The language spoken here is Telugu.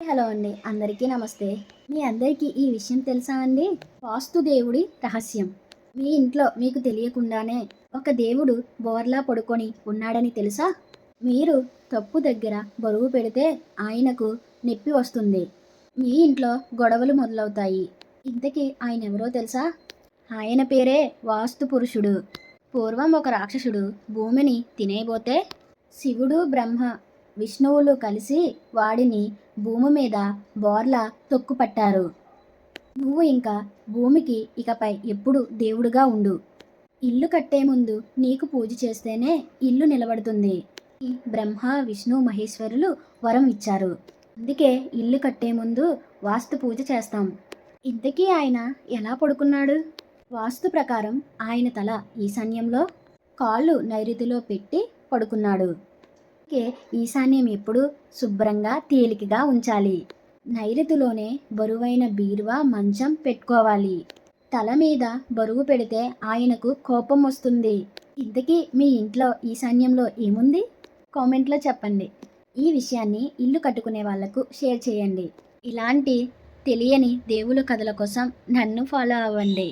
హలో అండి, అందరికీ నమస్తే. మీ అందరికీ ఈ విషయం తెలుసా అండి? వాస్తు దేవుడి రహస్యం. మీ ఇంట్లో మీకు తెలియకుండానే ఒక దేవుడు బోర్లా పడుకొని ఉన్నాడని తెలుసా? మీరు తప్పు దగ్గర బరువు పెడితే ఆయనకు నొప్పి వస్తుంది. మీ ఇంట్లో గొడవలు మొదలవుతాయి. ఇంతకీ ఆయన ఎవరో తెలుసా? ఆయన పేరే వాస్తు పురుషుడు. పూర్వం ఒక రాక్షసుడు భూమిని తినేయబోతే శివుడు, బ్రహ్మ, విష్ణువులు కలిసి వాడిని భూమి మీద బోర్లా తొక్కుపట్టారు. నువ్వు ఇంకా భూమికి ఇకపై ఎప్పుడు దేవుడుగా ఉండు. ఇల్లు కట్టే ముందు నీకు పూజ చేస్తేనే ఇల్లు నిలబడుతుంది. బ్రహ్మ, విష్ణు, మహేశ్వరులు వరం ఇచ్చారు. అందుకే ఇల్లు కట్టే ముందు వాస్తు పూజ చేస్తాం. ఇంతకీ ఆయన ఎలా పడుకున్నాడు? వాస్తు ప్రకారం ఆయన తల ఈశాన్యంలో, కాళ్ళు నైరుతిలో పెట్టి పడుకున్నాడు. అందుకే ఈశాన్యం ఎప్పుడు శుభ్రంగా తేలికగా ఉంచాలి. నైరుతిలోనే బరువైన బీరువా, మంచం పెట్టుకోవాలి. తల మీద బరువు పెడితే ఆయనకు కోపం వస్తుంది. ఇంతకీ మీ ఇంట్లో ఈశాన్యంలో ఏముంది? కామెంట్లో చెప్పండి. ఈ విషయాన్ని ఇల్లు కట్టుకునే వాళ్లకు షేర్ చేయండి. ఇలాంటి తెలియని దేవుళ్ళ కథల కోసం నన్ను ఫాలో అవ్వండి.